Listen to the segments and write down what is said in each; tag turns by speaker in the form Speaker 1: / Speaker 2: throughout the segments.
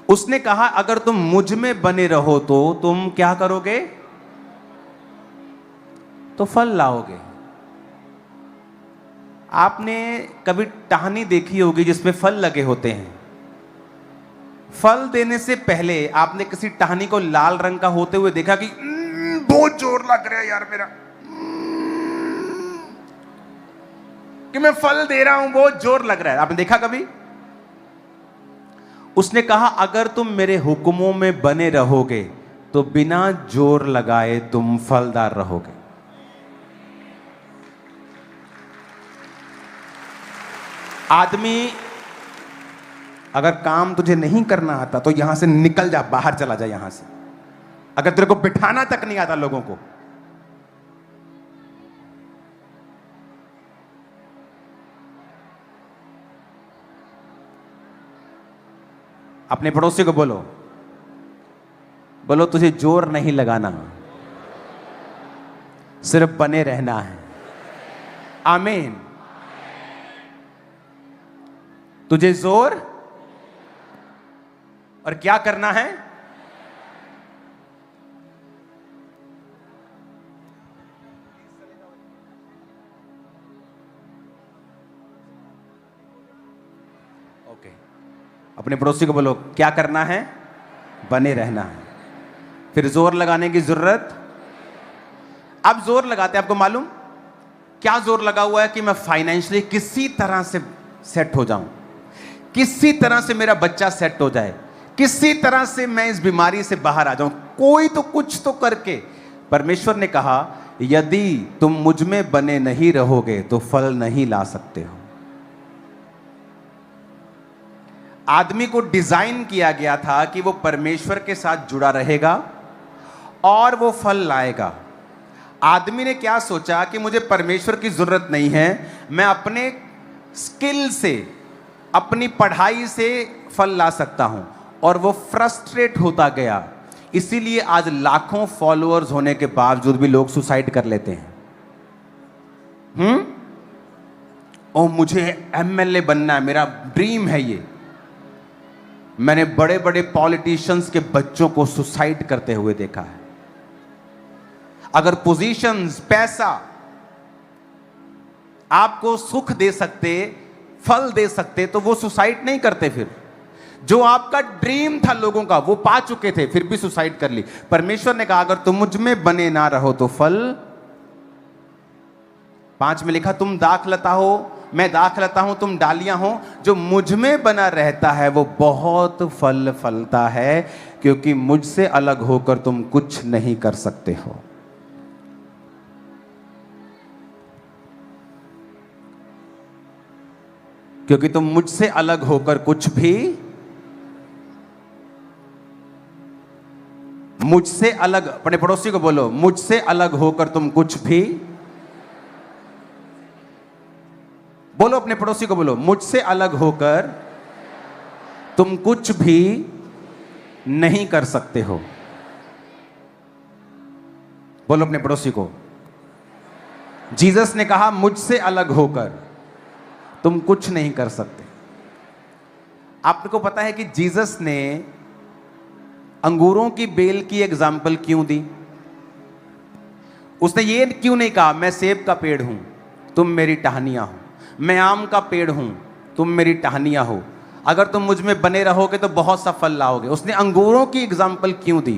Speaker 1: उसने कहा अगर तुम मुझ में बने रहो तो तुम क्या करोगे? तो फल लाओगे। आपने कभी टहनी देखी होगी जिसमें फल लगे होते हैं? फल देने से पहले आपने किसी टहनी को लाल रंग का होते हुए देखा कि बहुत जोर लग रहा है यार मेरा, कि मैं फल दे रहा हूं, बहुत जोर लग रहा है? आपने देखा कभी? उसने कहा अगर तुम मेरे हुक्मों में बने रहोगे तो बिना जोर लगाए तुम फलदार रहोगे। आदमी, अगर काम तुझे नहीं करना आता तो यहां से निकल जा, बाहर चला जा यहां से। अगर तेरे को बिठाना तक नहीं आता लोगों को, अपने पड़ोसी को बोलो, बोलो तुझे जोर नहीं लगाना, सिर्फ बने रहना है। आमीन। तुझे जोर और क्या करना है? ओके, अपने पड़ोसी को बोलो क्या करना है? बने रहना है। फिर जोर लगाने की जरूरत। अब जोर लगाते हैं, आपको मालूम क्या जोर लगा हुआ है? कि मैं फाइनेंशियली किसी तरह से सेट हो जाऊं, किसी तरह से मेरा बच्चा सेट हो जाए, किसी तरह से मैं इस बीमारी से बाहर आ जाऊं, कोई तो कुछ तो करके। परमेश्वर ने कहा यदि तुम मुझ में बने नहीं रहोगे तो फल नहीं ला सकते हो। आदमी को डिजाइन किया गया था कि वो परमेश्वर के साथ जुड़ा रहेगा और वो फल लाएगा। आदमी ने क्या सोचा कि मुझे परमेश्वर की जरूरत नहीं है, मैं अपने स्किल से, अपनी पढ़ाई से फल ला सकता हूं, और वो फ्रस्ट्रेट होता गया। इसीलिए आज लाखों फॉलोअर्स होने के बावजूद भी लोग सुसाइड कर लेते हैं। ओ मुझे एमएलए बनना है, मेरा ड्रीम है ये। मैंने बड़े बड़े पॉलिटिशियंस के बच्चों को सुसाइड करते हुए देखा है। अगर पोजीशंस, पैसा आपको सुख दे सकते, फल दे सकते, तो वो सुसाइड नहीं करते। फिर जो आपका ड्रीम था लोगों का, वो पा चुके थे, फिर भी सुसाइड कर ली। परमेश्वर ने कहा अगर तुम मुझ में बने ना रहो तो फल। 5 में लिखा तुम दाखलता हो, मैं दाखलता हूं, तुम डालियां हो। जो मुझ में बना रहता है वो बहुत फल फलता है, क्योंकि मुझसे अलग होकर तुम कुछ नहीं कर सकते हो। क्योंकि तुम मुझसे अलग होकर कुछ भी, मुझसे अलग, अपने पड़ोसी को बोलो मुझसे अलग होकर तुम कुछ भी, बोलो अपने पड़ोसी को बोलो मुझसे अलग होकर तुम कुछ भी नहीं कर सकते हो। बोलो अपने पड़ोसी को, जीसस ने कहा मुझसे अलग होकर तुम कुछ नहीं कर सकते। आपको पता है कि जीसस ने अंगूरों की बेल की एग्जाम्पल क्यों दी? उसने ये क्यों नहीं कहा मैं सेब का पेड़ हूं, तुम मेरी टहनियां हो, मैं आम का पेड़ हूं, तुम मेरी टहनियां हो, अगर तुम मुझ में बने रहोगे तो बहुत सा फल लाओगे। उसने अंगूरों की एग्जाम्पल क्यों दी?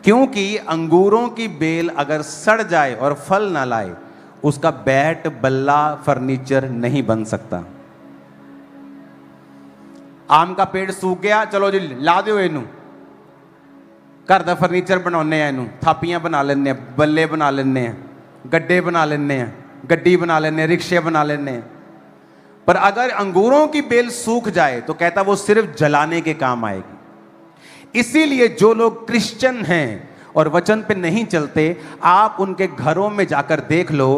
Speaker 1: क्योंकि अंगूरों की बेल अगर सड़ जाए और फल ना लाए, उसका बैट, बल्ला, फर्नीचर नहीं बन सकता। आम का पेड़ सूख गया, चलो जी ला दो इनू, घर का फर्नीचर बनाने इनू, थापियां बना लेने, बल्ले बना लेने, गड्ढे बना लेने, गड्डी बना लेने, रिक्शे बना लेने। पर अगर अंगूरों की बेल सूख जाए तो कहता वो सिर्फ जलाने के काम आएगी। इसीलिए जो लोग क्रिश्चियन हैं और वचन पे नहीं चलते, आप उनके घरों में जाकर देख लो,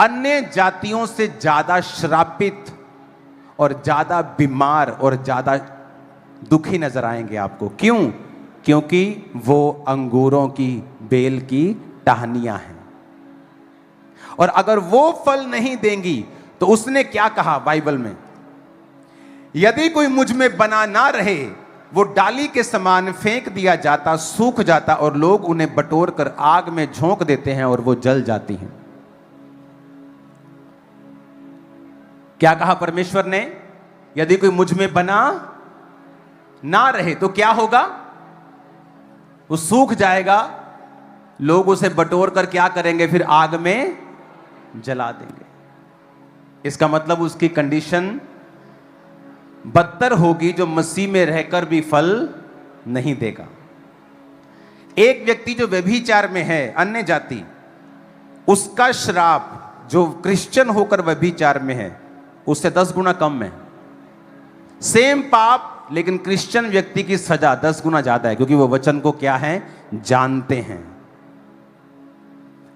Speaker 1: अन्य जातियों से ज्यादा श्रापित और ज्यादा बीमार और ज्यादा दुखी नजर आएंगे आपको। क्यों? क्योंकि वो अंगूरों की बेल की टहनियां हैं। और अगर वो फल नहीं देंगी तो उसने क्या कहा बाइबल में? यदि कोई मुझ में बना ना रहे वो डाली के समान फेंक दिया जाता, सूख जाता और लोग उन्हें बटोर कर आग में झोंक देते हैं और वो जल जाती हैं। क्या कहा परमेश्वर ने? यदि कोई मुझ में बना ना रहे तो क्या होगा? वो सूख जाएगा, लोग उसे बटोर कर क्या करेंगे? फिर आग में जला देंगे। इसका मतलब उसकी कंडीशन बदतर होगी, जो मसीह में रहकर भी फल नहीं देगा। एक व्यक्ति जो व्यभिचार में है, अन्य जाति, उसका श्राप जो क्रिश्चियन होकर व्यभिचार में है उससे 10 गुना कम है। सेम पाप, लेकिन क्रिश्चियन व्यक्ति की सजा 10 गुना ज्यादा है, क्योंकि वो वचन को क्या है? जानते हैं।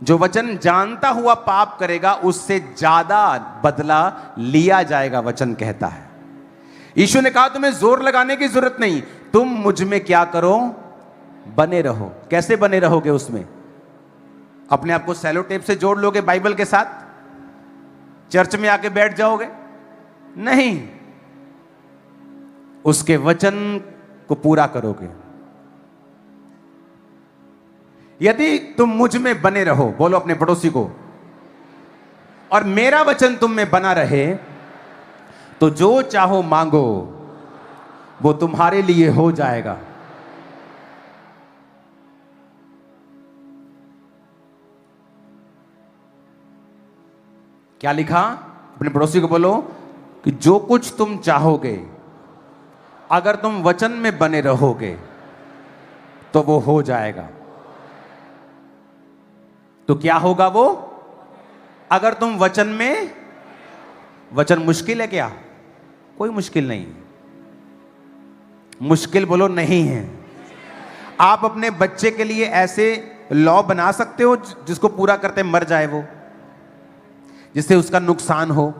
Speaker 1: जो वचन जानता हुआ पाप करेगा उससे ज्यादा बदला लिया जाएगा, वचन कहता है। यीशु ने कहा तुम्हें जोर लगाने की जरूरत नहीं, तुम मुझ में क्या करो? बने रहो। कैसे बने रहोगे उसमें? अपने आप को सेलो टेप से जोड़ लोगे बाइबल के साथ? चर्च में आके बैठ जाओगे? नहीं, उसके वचन को पूरा करोगे। यदि तुम मुझ में बने रहो, बोलो अपने पड़ोसी को, और मेरा वचन तुम में बना रहे, तो जो चाहो मांगो वो तुम्हारे लिए हो जाएगा। क्या लिखा? अपने पड़ोसी को बोलो कि जो कुछ तुम चाहोगे, अगर तुम वचन में बने रहोगे तो वो हो जाएगा। तो क्या होगा वो? अगर तुम वचन में, वचन मुश्किल है क्या? कोई मुश्किल नहीं। मुश्किल बोलो नहीं है। आप अपने बच्चे के लिए ऐसे लॉ बना सकते हो जिसको पूरा करते मर जाए वो, जिससे उसका नुकसान हो,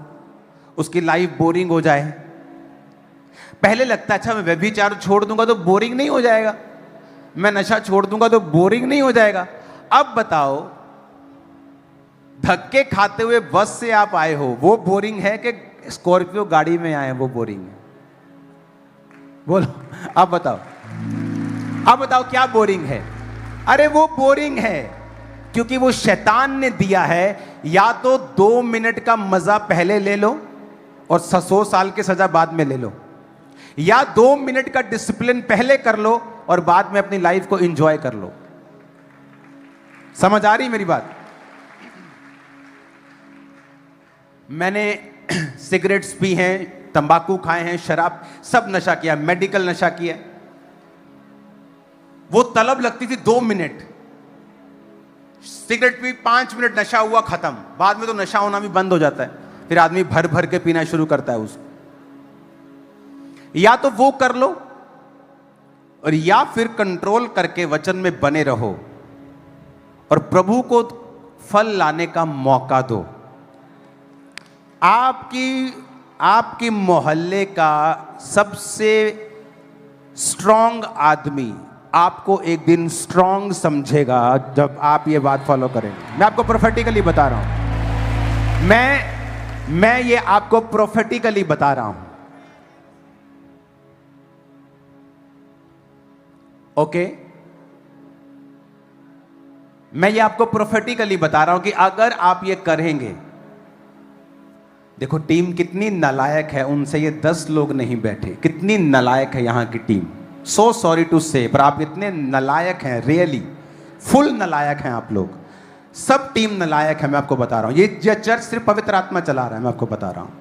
Speaker 1: उसकी लाइफ बोरिंग हो जाए। पहले लगता है अच्छा मैं व्यभिचार छोड़ दूंगा तो बोरिंग नहीं हो जाएगा, मैं नशा छोड़ दूंगा तो बोरिंग नहीं हो जाएगा। अब बताओ, धक्के खाते हुए बस से आप आए हो, वो बोरिंग है कि स्कॉर्पियो गाड़ी में आए वो बोरिंग है? बोलो, अब बताओ, अब बताओ क्या बोरिंग है? अरे वो बोरिंग है क्योंकि वो शैतान ने दिया है। या तो 2 मिनट का मजा पहले ले लो और 100 साल की सजा बाद में ले लो, या 2 मिनट का डिसिप्लिन पहले कर लो और बाद में अपनी लाइफ को एंजॉय कर लो। समझ आ रही मेरी बात? मैंने सिगरेट्स पी हैं, तंबाकू खाए हैं, शराब, सब नशा किया, मेडिकल नशा किया। वो तलब लगती थी 2 मिनट, सिगरेट पी 5 मिनट, नशा हुआ खत्म। बाद में तो नशा होना भी बंद हो जाता है, फिर आदमी भर भर के पीना शुरू करता है उसको। या तो वो कर लो, और या फिर कंट्रोल करके वचन में बने रहो और प्रभु को फल लाने का मौका दो। आपकी मोहल्ले का सबसे स्ट्रांग आदमी आपको एक दिन स्ट्रांग समझेगा जब आप ये बात फॉलो करेंगे। मैं आपको प्रोफेटिकली बता रहा हूं, मैं ये आपको प्रोफेटिकली बता रहा हूं। ओके, मैं ये आपको प्रोफेटिकली बता रहा हूं कि अगर आप ये करेंगे, देखो टीम कितनी नालायक है, उनसे ये 10 लोग नहीं बैठे। कितनी नालायक है यहां की टीम, सो सॉरी टू से, पर आप इतने नालायक हैं, रियली फुल नालायक हैं आप लोग। सब टीम नालायक है, मैं आपको बता रहा हूं। ये चर्च सिर्फ पवित्र आत्मा चला रहा है, मैं आपको बता रहा हूं।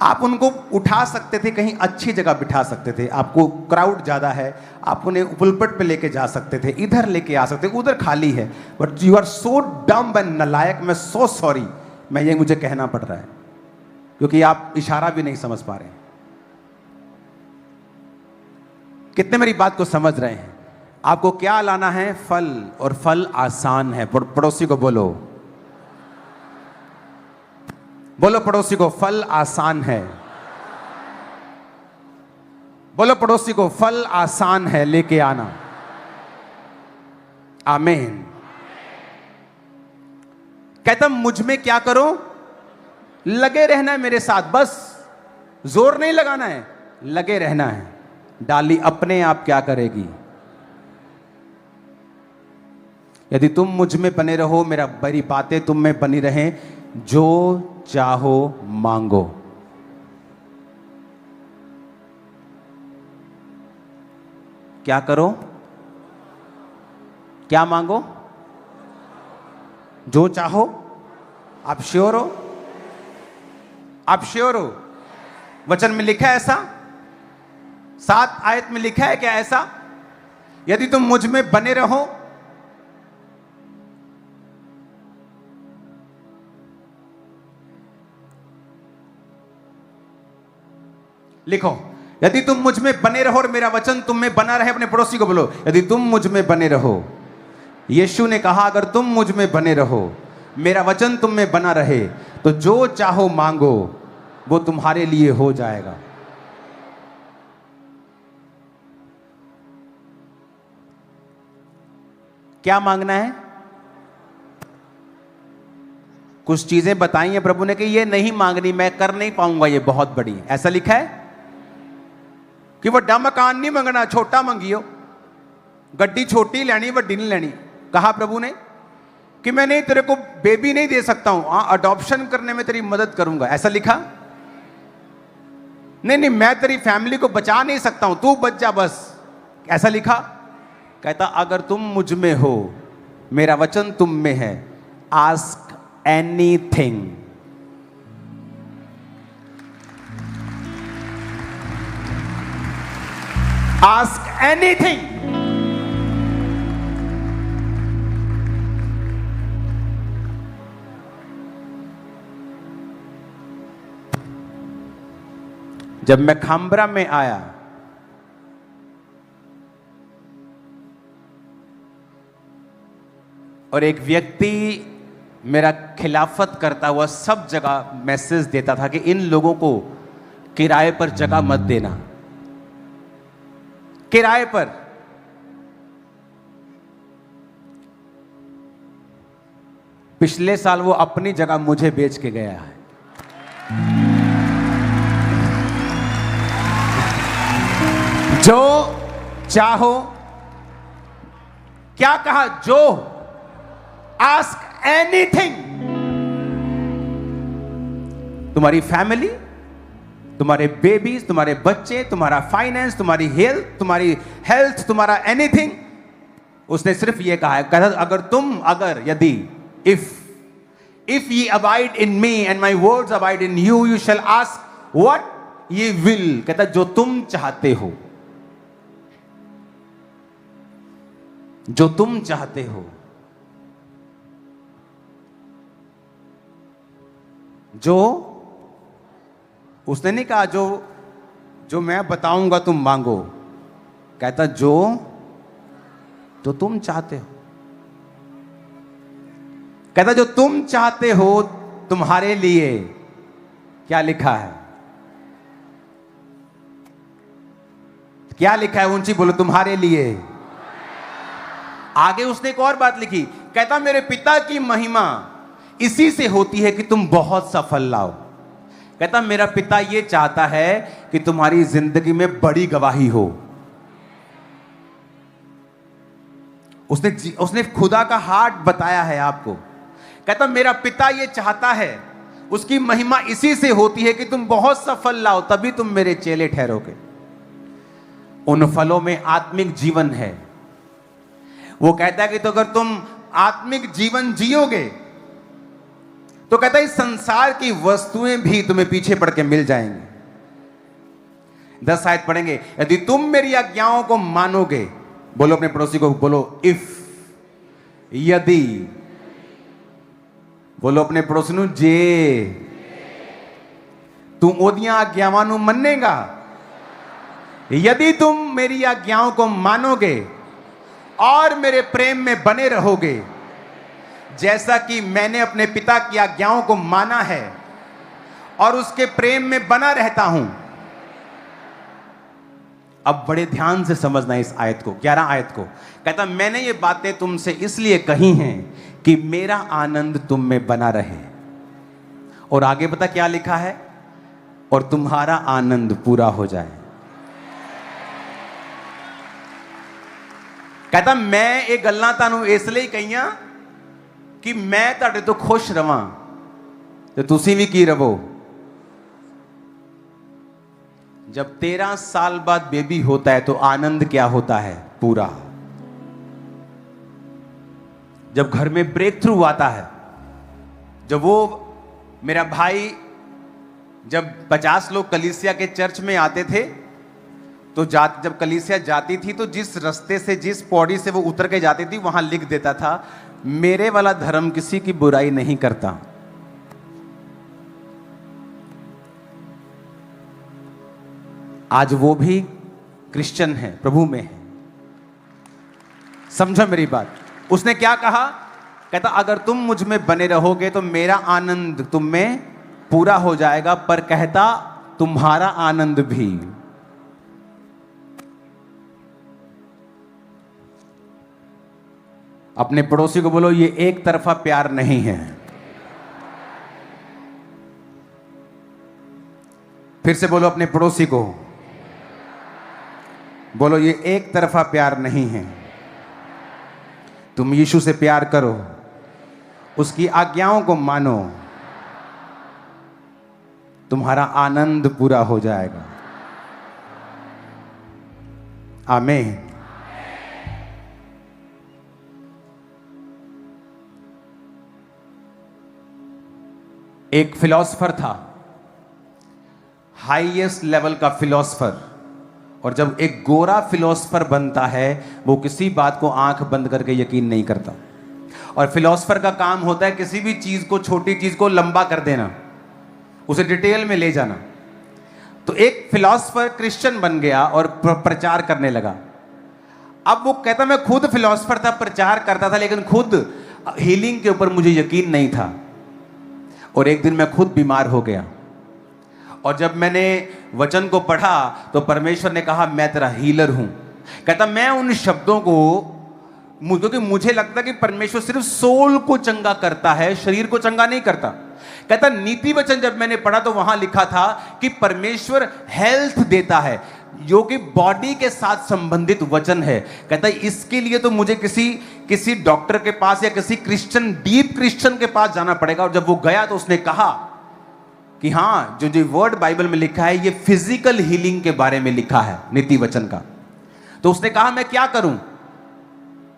Speaker 1: आप उनको उठा सकते थे, कहीं अच्छी जगह बिठा सकते थे, आपको क्राउड ज्यादा है, आप उन्हें पुलपट पे लेके जा सकते थे, इधर लेके आ सकते, उधर खाली है, बट यू आर सो डम एंड नालायक। मैं सो सॉरी, मुझे कहना पड़ रहा है क्योंकि आप इशारा भी नहीं समझ पा रहे हैं। कितने मेरी बात को समझ रहे हैं? आपको क्या लाना है? फल, और फल आसान है। पड़ोसी को बोलो, बोलो पड़ोसी को, फल आसान है। बोलो पड़ोसी को, फल आसान है, लेके आना। आमीन। कहता मुझ में क्या करो? लगे रहना है मेरे साथ, बस जोर नहीं लगाना है, लगे रहना है। डाली अपने आप क्या करेगी। यदि तुम मुझ में बने रहो, मेरी बातें तुम में बनी रहें, जो चाहो मांगो। क्या करो? क्या मांगो? जो चाहो। आप श्योर हो? आप श्योर हो? वचन में लिखा है ऐसा? 7 आयत में लिखा है क्या ऐसा? यदि तुम मुझ में बने रहो, लिखो, यदि तुम मुझ में बने रहो और मेरा वचन तुम में बना रहे। अपने पड़ोसी को बोलो, यदि तुम मुझ में बने रहो। यीशु ने कहा अगर तुम मुझ में बने रहो, मेरा वचन तुम में बना रहे, तो जो चाहो मांगो वो तुम्हारे लिए हो जाएगा। क्या मांगना है? कुछ चीजें बताई हैं प्रभु ने कि ये नहीं मांगनी, मैं कर नहीं पाऊंगा, ये बहुत बड़ी। ऐसा लिखा है कि वड्डा मकान नहीं मंगना, छोटा मंगियो। गड्डी छोटी लेनी, वड्डी नहीं लेनी। कहा प्रभु ने कि मैं नहीं, तेरे को बेबी नहीं दे सकता हूं, हाँ अडॉप्शन करने में तेरी मदद करूंगा। ऐसा लिखा? नहीं, मैं तेरी फैमिली को बचा नहीं सकता हूं, तू बच जा बस। ऐसा लिखा? कहता अगर तुम मुझ में हो, मेरा वचन तुम में है, आस्क एनीथिंग। Ask anything. जब मैं खामबरा में आया, और एक व्यक्ति मेरा खिलाफत करता हुआ सब जगह मैसेज देता था कि इन लोगों को किराए पर जगह मत देना, किराए पर। पिछले साल वो अपनी जगह मुझे बेच के गया है। जो चाहो, क्या कहा? जो, आस्क एनीथिंग। तुम्हारी फैमिली, तुम्हारे बेबीज, तुम्हारे बच्चे, तुम्हारा फाइनेंस, तुम्हारी हेल्थ, तुम्हारा एनीथिंग। उसने सिर्फ ये कहा है, यदि if ye abide in me and my words abide in you, you shall ask what ye will। कहता जो तुम चाहते हो, जो तुम चाहते हो, जो, उसने नहीं कहा जो मैं बताऊंगा तुम मांगो। कहता जो तुम चाहते हो। कहता जो तुम चाहते हो तुम्हारे लिए। क्या लिखा है? क्या लिखा है? ऊंची बोलो, तुम्हारे लिए। आगे उसने एक और बात लिखी, कहता मेरे पिता की महिमा इसी से होती है कि तुम बहुत सफल लाओ। कहता मेरा पिता ये चाहता है कि तुम्हारी जिंदगी में बड़ी गवाही हो। उसने खुदा का हार्ट बताया है आपको। कहता मेरा पिता ये चाहता है, उसकी महिमा इसी से होती है कि तुम बहुत सफल लाओ, तभी तुम मेरे चेले ठहरोगे। उन फलों में आत्मिक जीवन है। वो कहता है कि तो अगर तुम आत्मिक जीवन जियोगे, तो कहता है इस संसार की वस्तुएं भी तुम्हें पीछे पड़ के मिल जाएंगी। 10 आयत पढ़ेंगे, यदि तुम मेरी आज्ञाओं को मानोगे। बोलो अपने पड़ोसी को, बोलो इफ, यदि। बोलो अपने पड़ोसी नु, जे तू ओदियां आज्ञावां नु मन्नेगा। यदि तुम मेरी आज्ञाओं को मानोगे और मेरे प्रेम में बने रहोगे, जैसा कि मैंने अपने पिता की आज्ञाओं को माना है और उसके प्रेम में बना रहता हूं। अब बड़े ध्यान से समझना इस आयत को, 11 आयत को। कहता मैंने ये बातें तुमसे इसलिए कही हैं कि मेरा आनंद तुम में बना रहे। और आगे पता क्या लिखा है? और तुम्हारा आनंद पूरा हो जाए। कहता मैं ये गल्लां ਤੁਹਾਨੂੰ ਇਸ ਲਈ ਕਹੀਆਂ कि मैं ਤੁਹਾਡੇ ਤੋਂ खुश रवां ਤੇ ਤੁਸੀਂ ਵੀ ਕੀ रवो। जब 13 साल बाद बेबी होता है तो आनंद क्या होता है पूरा। जब घर में ब्रेक थ्रू आता है, जब वो मेरा भाई, जब 50 लोग कलीसिया के चर्च में आते थे तो जब कलीसिया जाती थी तो जिस रास्ते से, जिस पौड़ी से वो उतर के जाती थी वहां लिख देता था मेरे वाला धर्म किसी की बुराई नहीं करता। आज वो भी क्रिश्चियन है, प्रभु में है। समझो मेरी बात। उसने क्या कहा? कहता अगर तुम मुझ में बने रहोगे तो मेरा आनंद तुम में पूरा हो जाएगा, पर कहता तुम्हारा आनंद भी। अपने पड़ोसी को बोलो ये एक तरफा प्यार नहीं है। फिर से बोलो अपने पड़ोसी को, बोलो ये एक तरफा प्यार नहीं है। तुम यीशु से प्यार करो, उसकी आज्ञाओं को मानो, तुम्हारा आनंद पूरा हो जाएगा। आमीन। एक फिलॉसफर था, हाईएस्ट लेवल का फिलॉसफर, और जब एक गोरा फिलॉसफर बनता है वो किसी बात को आंख बंद करके यकीन नहीं करता। और फिलॉसफर का काम होता है किसी भी चीज को, छोटी चीज को लंबा कर देना, उसे डिटेल में ले जाना। तो एक फिलॉसफर क्रिश्चियन बन गया और प्रचार करने लगा। अब वो कहता मैं खुद फिलॉसफर था, प्रचार करता था, लेकिन खुद हीलिंग के ऊपर मुझे यकीन नहीं था। और एक दिन मैं खुद बीमार हो गया, और जब मैंने वचन को पढ़ा तो परमेश्वर ने कहा मैं तेरा हीलर हूं। कहता मैं उन शब्दों को, क्योंकि मुझे लगता कि परमेश्वर सिर्फ सोल को चंगा करता है, शरीर को चंगा नहीं करता। कहता नीति वचन जब मैंने पढ़ा तो वहां लिखा था कि परमेश्वर हेल्थ देता है, जो कि बॉडी के साथ संबंधित वचन है। कहता है इसके लिए तो मुझे किसी डॉक्टर के पास या किसी क्रिश्चियन, डीप क्रिश्चियन के पास जाना पड़ेगा। और जब वो गया तो उसने कहा कि हाँ, जो वर्ड बाइबल में लिखा है ये फिजिकल हीलिंग के बारे में लिखा है, नीति वचन का। तो उसने कहा मैं क्या करूं,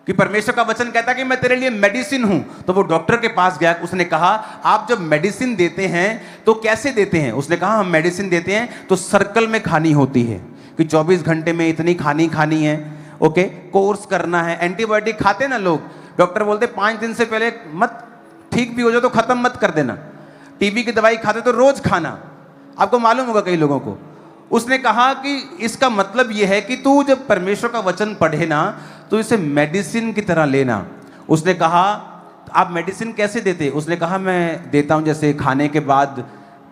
Speaker 1: कि परमेश्वर का वचन कहता है कि मैं तेरे लिए मेडिसिन हूं। तो वो डॉक्टर के पास गया, उसने कहा आप जब मेडिसिन देते हैं तो कैसे देते हैं? उसने कहा हम मेडिसिन देते हैं तो सर्कल में खानी होती है, कि 24 घंटे में इतनी खानी है, ओके, कोर्स करना है। एंटीबायोटिक खाते ना लोग, डॉक्टर बोलते 5 दिन से पहले मत, ठीक भी हो जाए तो खत्म मत कर देना। टीबी की दवाई खाते तो रोज खाना, आपको मालूम होगा कई लोगों को। उसने कहा कि इसका मतलब यह है कि तू जब परमेश्वर का वचन पढ़े ना तो इसे मेडिसिन की तरह लेना। उसने कहा आप मेडिसिन कैसे देते? उसने कहा मैं देता हूं जैसे खाने के बाद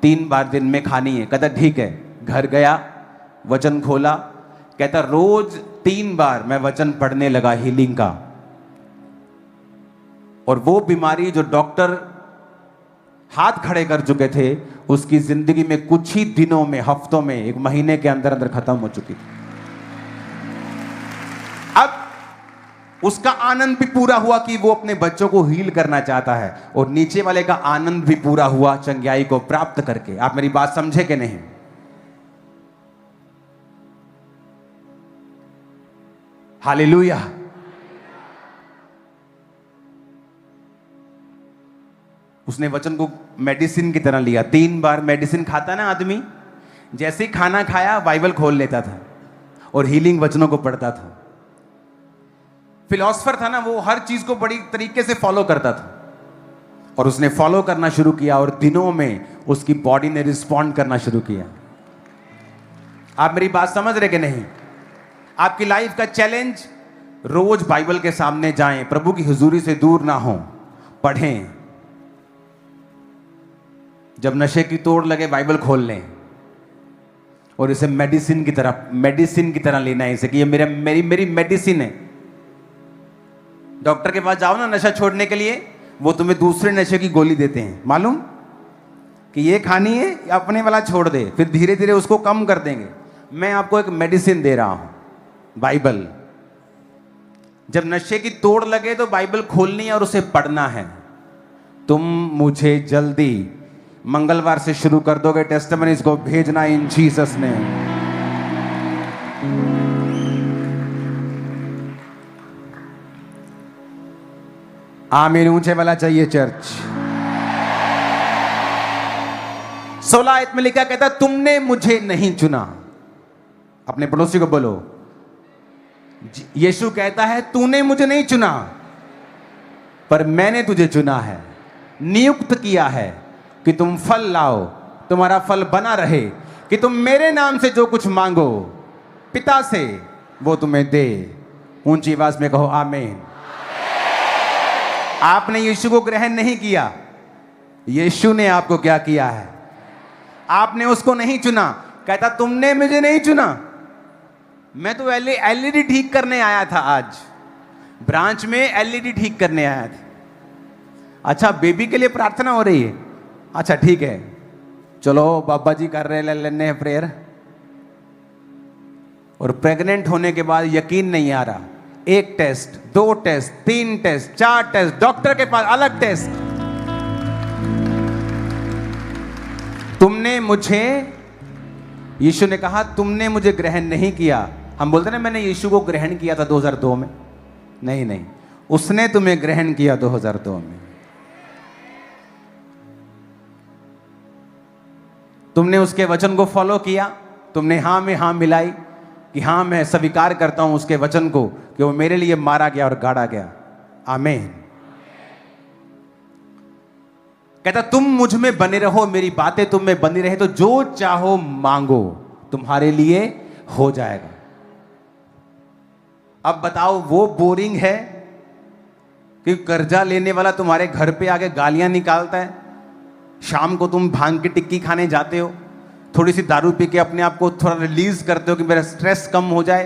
Speaker 1: 3 बार दिन में खानी है। कहता ठीक है। घर गया, वचन खोला, कहता रोज 3 बार मैं वचन पढ़ने लगा हीलिंग का। और वो बीमारी जो डॉक्टर हाथ खड़े कर चुके थे, उसकी जिंदगी में कुछ ही दिनों में, हफ्तों में, 1 महीने के अंदर अंदर खत्म हो चुकी थी। अब उसका आनंद भी पूरा हुआ कि वो अपने बच्चों को हील करना चाहता है, और नीचे वाले का आनंद भी पूरा हुआ चंगाई को प्राप्त करके। आप मेरी बात समझे कि नहीं? हालेलुया। उसने वचन को मेडिसिन की तरह लिया। 3 बार मेडिसिन खाता ना आदमी, जैसे ही खाना खाया बाइबल खोल लेता था और हीलिंग वचनों को पढ़ता था। फिलॉसफर था ना, वो हर चीज को बड़ी तरीके से फॉलो करता था, और उसने फॉलो करना शुरू किया और दिनों में उसकी बॉडी ने रिस्पॉन्ड करना शुरू किया। आप मेरी बात समझ रहे कि नहीं? आपकी लाइफ का चैलेंज, रोज बाइबल के सामने जाएं, प्रभु की हुजूरी से दूर ना हो, पढ़ें। जब नशे की तोड़ लगे बाइबल खोल लें और इसे मेडिसिन की तरह लेना है इसे, कि ये मेरी मेडिसिन है। डॉक्टर के पास जाओ ना नशा छोड़ने के लिए, वो तुम्हें दूसरे नशे की गोली देते हैं, मालूम, कि ये खानी है, अपने वाला छोड़ दे, फिर धीरे धीरे उसको कम कर देंगे। मैं आपको एक मेडिसिन दे रहा हूं, बाइबल। जब नशे की तोड़ लगे तो बाइबल खोलनी है और उसे पढ़ना है। तुम मुझे जल्दी मंगलवार से शुरू कर दोगे टेस्टिमनीज को भेजना इन जीसस ने। आमीन ऊंचे वाला चाहिए चर्च। 16 आयत में लिखा कहता तुमने मुझे नहीं चुना। अपने पड़ोसी को बोलो, यीशु कहता है तूने मुझे नहीं चुना पर मैंने तुझे चुना है, नियुक्त किया है कि तुम फल लाओ, तुम्हारा फल बना रहे, कि तुम मेरे नाम से जो कुछ मांगो पिता से वो तुम्हें दे। ऊंची आवाज में कहो आमीन। आपने यीशु को ग्रहण नहीं किया, यीशु ने आपको क्या किया है? आपने उसको नहीं चुना। कहता तुमने मुझे नहीं चुना। मैं तो एलईडी ठीक करने आया था, आज ब्रांच में एलईडी ठीक करने आया था। अच्छा बेबी के लिए प्रार्थना हो रही है, अच्छा ठीक है चलो बाबा जी कर रहे लेने हैं प्रेयर। और प्रेग्नेंट होने के बाद यकीन नहीं आ रहा, 1 test 2 test 3 test 4 test, doctor के पास अलग टेस्ट। तुमने मुझे, यीशु ने कहा तुमने मुझे ग्रहण नहीं किया। हम बोलते ना मैंने यीशु को ग्रहण किया था 2002 में। नहीं, उसने तुम्हें ग्रहण किया 2002 में। तुमने उसके वचन को फॉलो किया, तुमने हाँ में हाँ मिलाई कि हाँ मैं स्वीकार करता हूं उसके वचन को कि वो मेरे लिए मारा गया और गाड़ा गया। आमीन। कहता तुम मुझ में बने रहो, मेरी बातें तुम में बनी रहे तो जो चाहो मांगो तुम्हारे लिए हो जाएगा। अब बताओ वो बोरिंग है कि कर्जा लेने वाला तुम्हारे घर पे आके गालियां निकालता है, शाम को तुम भांग की टिक्की खाने जाते हो, थोड़ी सी दारू पी के अपने आप को थोड़ा रिलीज करते हो कि मेरा स्ट्रेस कम हो जाए,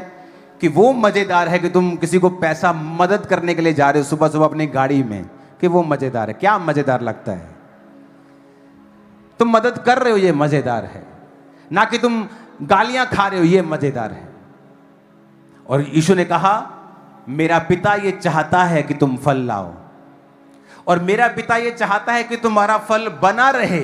Speaker 1: कि वो मजेदार है कि तुम किसी को पैसा मदद करने के लिए जा रहे हो सुबह सुबह अपनी गाड़ी में, कि वो मजेदार है? क्या मजेदार लगता है? तुम मदद कर रहे हो ये मजेदार है, ना कि तुम गालियां खा रहे हो ये मजेदार है। और यीशु ने कहा मेरा पिता ये चाहता है कि तुम फल लाओ, और मेरा पिता ये चाहता है कि तुम्हारा फल बना रहे।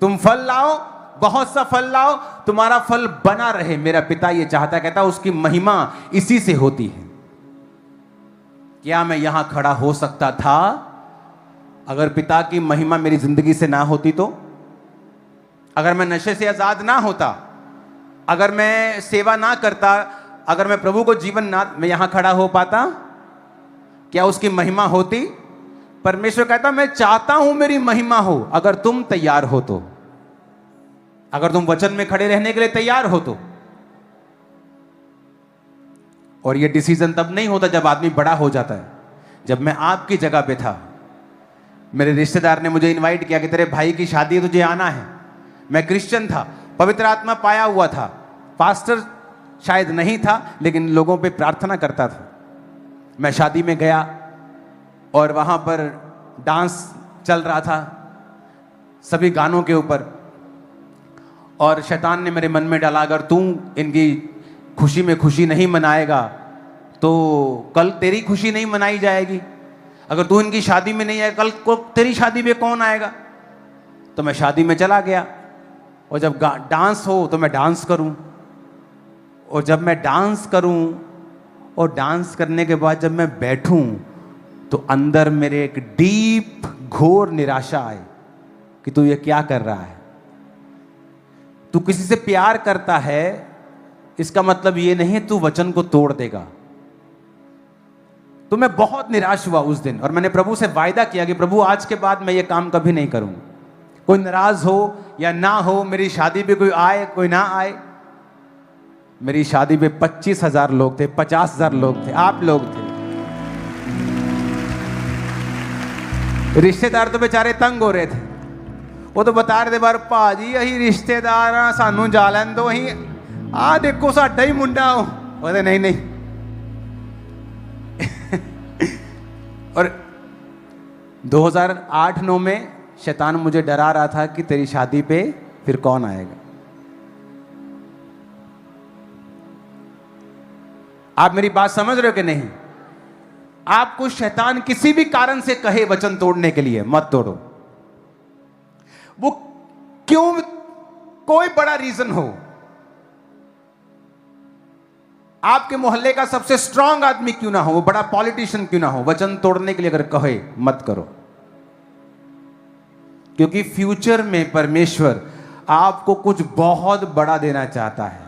Speaker 1: तुम फल लाओ, बहुत सा फल लाओ, तुम्हारा फल बना रहे। मेरा पिता ये चाहता है, कहता उसकी महिमा इसी से होती है। क्या मैं यहां खड़ा हो सकता था अगर पिता की महिमा मेरी जिंदगी से ना होती तो? अगर मैं नशे से आजाद ना होता, अगर मैं सेवा ना करता, अगर मैं प्रभु को जीवन ना, मैं यहां खड़ा हो पाता? क्या उसकी महिमा होती? परमेश्वर कहता मैं चाहता हूं मेरी महिमा हो, अगर तुम तैयार हो तो, अगर तुम वचन में खड़े रहने के लिए तैयार हो तो। और यह डिसीजन तब नहीं होता जब आदमी बड़ा हो जाता है। जब मैं आपकी जगह पे था, मेरे रिश्तेदार ने मुझे इनवाइट किया कि तेरे भाई की शादी है, तुझे आना है। मैं क्रिश्चियन था, पवित्र आत्मा पाया हुआ था, पास्टर शायद नहीं था लेकिन लोगों पे प्रार्थना करता था। मैं शादी में गया और वहां पर डांस चल रहा था सभी गानों के ऊपर, और शैतान ने मेरे मन में डाला अगर तू इनकी खुशी में खुशी नहीं मनाएगा तो कल तेरी खुशी नहीं मनाई जाएगी। अगर तू इनकी शादी में नहीं आएगा कल को तेरी शादी में कौन आएगा? तो मैं शादी में चला गया, और जब डांस हो तो मैं डांस करूं, और जब मैं डांस करूं और डांस करने के बाद जब मैं बैठूं तो अंदर मेरे एक डीप घोर निराशा आए कि तू ये क्या कर रहा है। तू किसी से प्यार करता है इसका मतलब ये नहीं तू वचन को तोड़ देगा। तो मैं बहुत निराश हुआ उस दिन, और मैंने प्रभु से वायदा किया कि प्रभु आज के बाद मैं ये काम कभी नहीं करूंगा। कोई नाराज हो या ना हो, मेरी शादी पे कोई आए कोई ना आए। मेरी शादी पे 25,000 लोग थे, 50,000 लोग थे, आप लोग थे। रिश्तेदार तो बेचारे तंग हो रहे थे, वो तो बता रहे थे बार भाजी अही रिश्तेदार हाँ सानू जा लैन दो, अही आ देखो साडा ही मुंडा हो। बोले नहीं नहीं। और 2008-9 में शैतान मुझे डरा रहा था कि तेरी शादी पे फिर कौन आएगा। आप मेरी बात समझ रहे हो कि नहीं? आपको शैतान किसी भी कारण से कहे वचन तोड़ने के लिए, मत तोड़ो। वो क्यों, कोई बड़ा रीजन हो, आपके मोहल्ले का सबसे स्ट्रांग आदमी क्यों ना हो, वो बड़ा पॉलिटिशियन क्यों ना हो, वचन तोड़ने के लिए अगर कहे, मत करो। क्योंकि फ्यूचर में परमेश्वर आपको कुछ बहुत बड़ा देना चाहता है।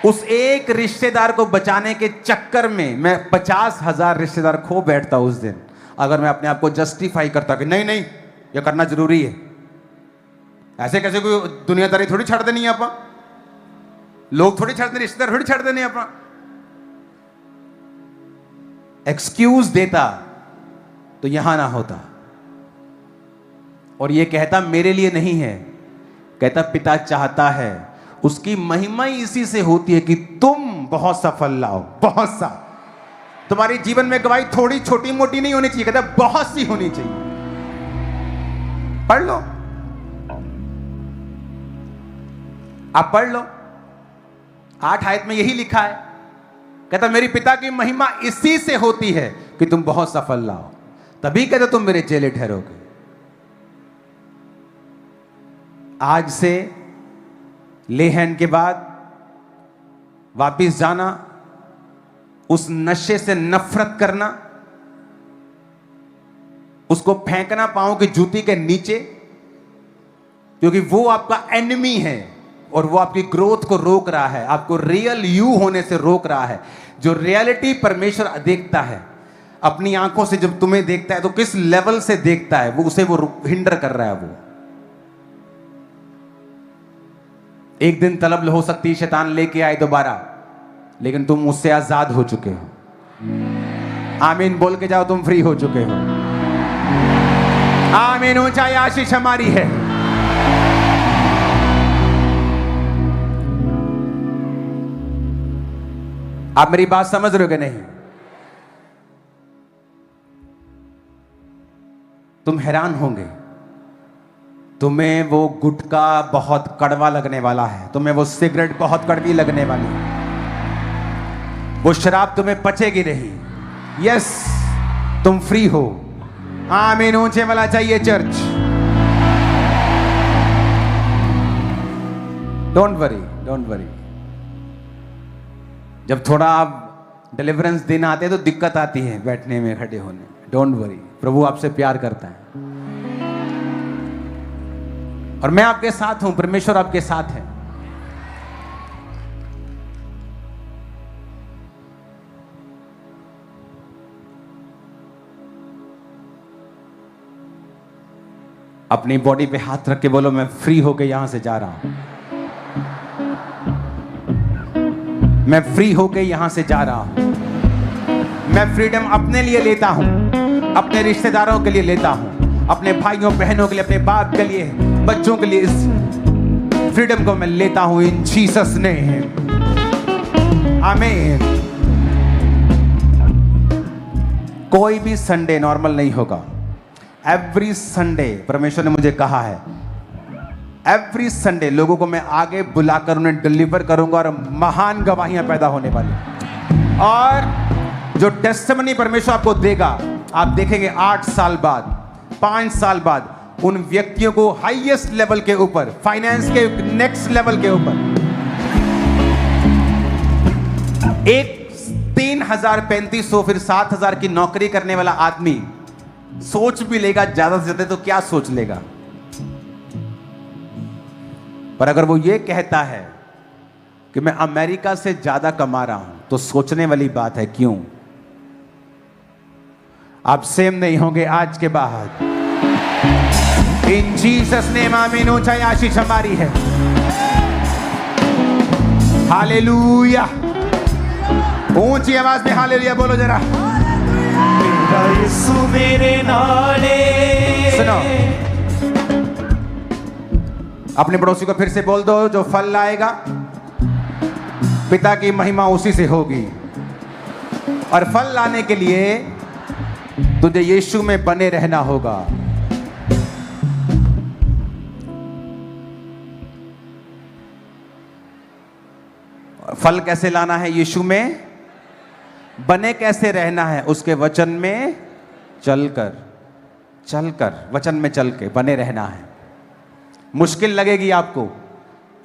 Speaker 1: उस एक रिश्तेदार को बचाने के चक्कर में मैं 50,000 रिश्तेदार खो बैठता उस दिन, अगर मैं अपने आप को जस्टिफाई करता कि नहीं नहीं ये करना जरूरी है। ऐसे कैसे कोई दुनियादारी थोड़ी छड़ देनी है आपा, लोग थोड़ी छड़ देने, रिश्तेदार थोड़ी छड़ देने आपा। एक्सक्यूज देता तो यहां ना होता। और ये कहता मेरे लिए नहीं है, कहता पिता चाहता है, उसकी महिमा ही इसी से होती है कि तुम बहुत सफल लाओ, बहुत सा। तुम्हारी जीवन में गवाही थोड़ी छोटी मोटी नहीं होनी चाहिए, कहता बहुत सी होनी चाहिए। पढ़ लो, आप पढ़ लो, 8 आयत में यही लिखा है। कहता मेरी पिता की महिमा इसी से होती है कि तुम बहुत सफल लाओ, तभी कहता तुम मेरे चेले ठहरोगे। आज से लेहन के बाद वापिस जाना, उस नशे से नफरत करना, उसको फेंकना पांव की जूती के नीचे, क्योंकि वो आपका एनिमी है और वो आपकी ग्रोथ को रोक रहा है, आपको रियल यू होने से रोक रहा है। जो रियलिटी परमेश्वर देखता है अपनी आंखों से, जब तुम्हें देखता है तो किस लेवल से देखता है, वो उसे वो हिंडर कर रहा है। वो एक दिन तलब हो सकती है शैतान लेके आए दोबारा, लेकिन तुम उससे आजाद हो चुके हो। आमीन बोल के जाओ, तुम फ्री हो चुके हो। आमीन, ऊंचाई आशीष हमारी है। आप मेरी बात समझ रहे हो कि नहीं? तुम हैरान होंगे, तुम्हें वो गुटखा बहुत कड़वा लगने वाला है, तुम्हें वो सिगरेट बहुत कड़वी लगने वाली है, वो शराब तुम्हें पचेगी नहीं। यस, तुम फ्री हो। आमीन, ऊंचे वाला चाहिए church. Don't worry, don't worry. जब थोड़ा आप डिलीवरेंस दिन आते हैं तो दिक्कत आती है बैठने में, खड़े होने में। डोंट वरी, प्रभु आपसे प्यार करता है और मैं आपके साथ हूं, परमेश्वर आपके साथ है। अपनी बॉडी पे हाथ रख के बोलो, मैं फ्री होके यहां से जा रहा हूं। मैं फ्री होके यहां से जा रहा हूं। मैं फ्रीडम अपने लिए लेता हूं, अपने रिश्तेदारों के लिए लेता हूं, अपने भाइयों बहनों के लिए, अपने बाप के लिए, बच्चों के लिए। इस फ्रीडम को मैं लेता हूं इन जीसस नेम। आमीन। कोई भी संडे नॉर्मल नहीं होगा। एवरी संडे परमेश्वर ने मुझे कहा है, एवरी संडे लोगों को मैं आगे बुलाकर उन्हें डिलीवर करूंगा और महान गवाहियां पैदा होने वाली। और जो टेस्टिमनी परमेश्वर आपको देगा, आप देखेंगे 8 साल बाद, 5 साल बाद उन व्यक्तियों को हाईएस्ट लेवल के ऊपर, फाइनेंस के नेक्स्ट लेवल के ऊपर, एक 3,000, 3,500, फिर 7,000 की नौकरी करने वाला आदमी सोच भी लेगा ज्यादा से ज्यादा तो क्या सोच लेगा, पर अगर वो ये कहता है कि मैं अमेरिका से ज्यादा कमा रहा हूं, तो सोचने वाली बात है। क्यों? आप सेम नहीं होंगे आज के बाद। इन जीसस नेम, आमीन। ऊंचाई आशीष हमारी है। हालेलुया। ऊंची आवाज में हालेलुया बोलो जरा।
Speaker 2: यीशु मेरे नाले।
Speaker 1: सुनो, अपने पड़ोसी को फिर से बोल दो, जो फल लाएगा पिता की महिमा उसी से होगी। और फल लाने के लिए तुझे यीशु में बने रहना होगा। फल कैसे लाना है यीशु में, बने कैसे रहना है उसके वचन में चलकर, वचन में चल के बने रहना है। मुश्किल लगेगी आपको,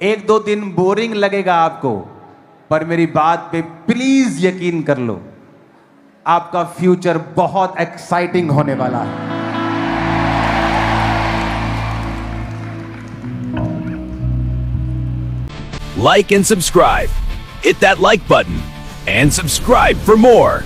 Speaker 1: 1-2 दिन बोरिंग लगेगा आपको, पर मेरी बात पे प्लीज यकीन कर लो, आपका फ्यूचर बहुत एक्साइटिंग होने वाला है।
Speaker 3: Like and subscribe. Hit that like button and subscribe for more.